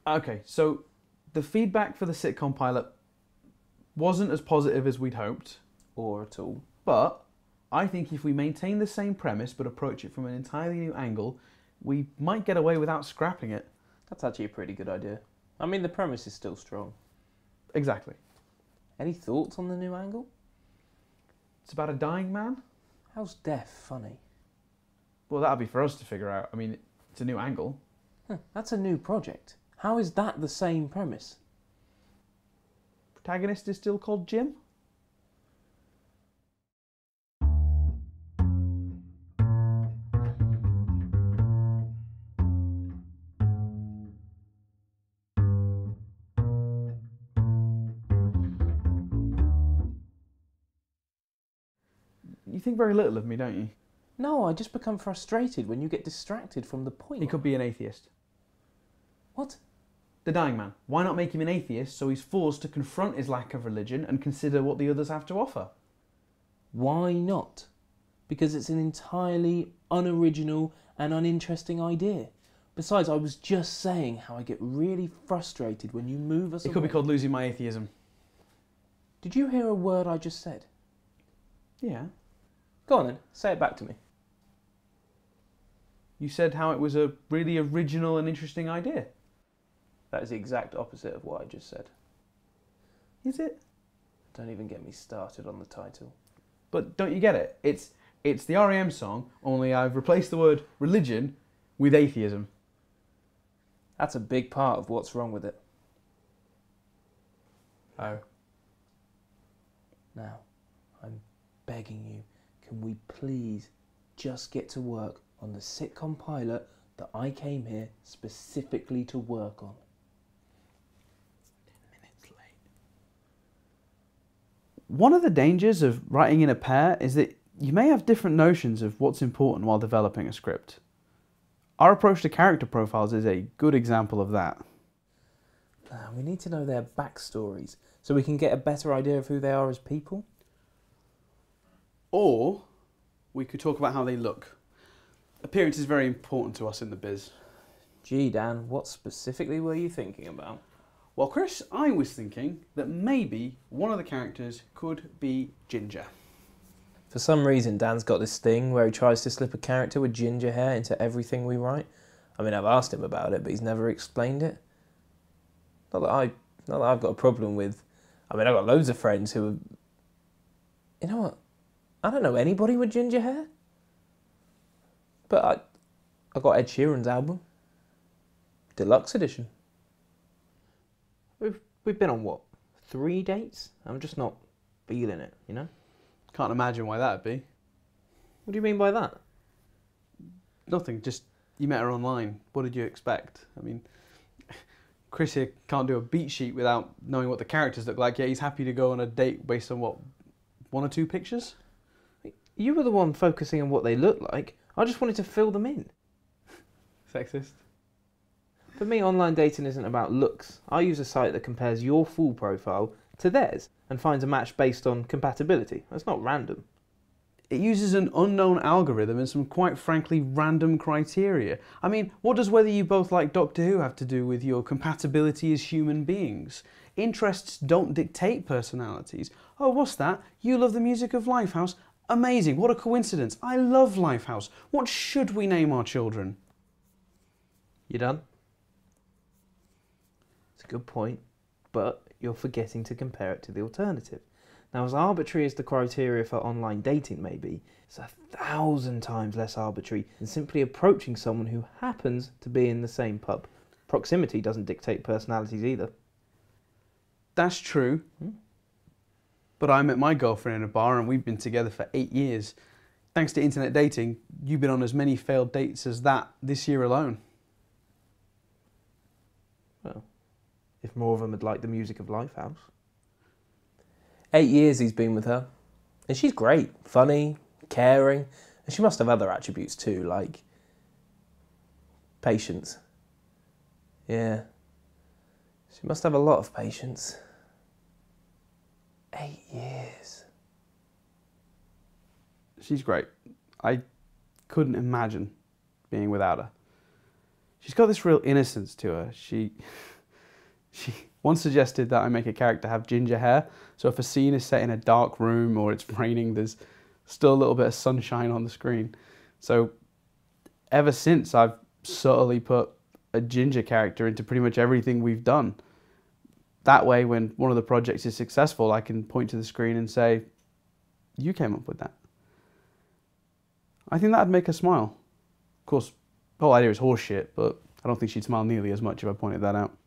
Okay, so the feedback for the sitcom pilot wasn't as positive as we'd hoped. Or at all. But I think if we maintain the same premise but approach it from an entirely new angle, we might get away without scrapping it. That's actually a pretty good idea. I mean, the premise is still strong. Exactly. Any thoughts on the new angle? It's about a dying man? How's death funny? Well, that'll be for us to figure out. I mean, it's a new angle. That's a new project. How is that the same premise? Protagonist is still called Jim? You think very little of me, don't you? No, I just become frustrated when you get distracted from the point. He could be an atheist. What? The dying man. Why not make him an atheist so he's forced to confront his lack of religion and consider what the others have to offer? Why not? Because it's an entirely unoriginal and uninteresting idea. Besides, I was just saying how I get really frustrated when you move us away. It could be called losing my atheism. Did you hear a word I just said? Yeah. Go on then, say it back to me. You said how it was a really original and interesting idea. That is the exact opposite of what I just said. Is it? Don't even get me started on the title. But don't you get it? It's the R.E.M. song, only I've replaced the word religion with atheism. That's a big part of what's wrong with it. Oh. Now, I'm begging you, can we please just get to work on the sitcom pilot that I came here specifically to work on? 10 minutes late. One of the dangers of writing in a pair is that you may have different notions of what's important while developing a script. Our approach to character profiles is a good example of that. We need to know their backstories so we can get a better idea of who they are as people. Or we could talk about how they look. Appearance is very important to us in the biz. Gee, Dan, what specifically were you thinking about? Well, Chris, I was thinking that maybe one of the characters could be ginger. For some reason, Dan's got this thing where he tries to slip a character with ginger hair into everything we write. I mean, I've asked him about it, but he's never explained it. Not that I've got a problem with... I mean, I've got loads of friends who are... You know what? I don't know anybody with ginger hair. But I got Ed Sheeran's album. Deluxe edition. We've been on, what, 3 dates? I'm just not feeling it, you know? Can't imagine why that'd be. What do you mean by that? Nothing, just you met her online. What did you expect? I mean, Chris here can't do a beat sheet without knowing what the characters look like, yet he's happy to go on a date based on, what, 1 or 2 pictures? You were the one focusing on what they look like. I just wanted to fill them in. Sexist. For me, online dating isn't about looks. I use a site that compares your full profile to theirs and finds a match based on compatibility. That's not random. It uses an unknown algorithm and some quite frankly random criteria. I mean, what does whether you both like Doctor Who have to do with your compatibility as human beings? Interests don't dictate personalities. Oh, what's that? You love the music of Lifehouse? Amazing, what a coincidence. I love Lifehouse. What should we name our children? You done? It's a good point, but you're forgetting to compare it to the alternative. Now, as arbitrary as the criteria for online dating may be, it's 1,000 times less arbitrary than simply approaching someone who happens to be in the same pub. Proximity doesn't dictate personalities either. That's true. But I met my girlfriend in a bar and we've been together for 8 years. Thanks to internet dating, you've been on as many failed dates as that this year alone. Well, if more of them had liked the music of Lifehouse. 8 years he's been with her. And she's great, funny, caring, and she must have other attributes too, like patience. Yeah, she must have a lot of patience. 8 years. She's great. I couldn't imagine being without her. She's got this real innocence to her. She once suggested that I make a character have ginger hair, so if a scene is set in a dark room or it's raining, there's still a little bit of sunshine on the screen. So ever since, I've subtly put a ginger character into pretty much everything we've done. That way, when one of the projects is successful, I can point to the screen and say, you came up with that. I think that'd make her smile. Of course, the whole idea is horseshit, but I don't think she'd smile nearly as much if I pointed that out.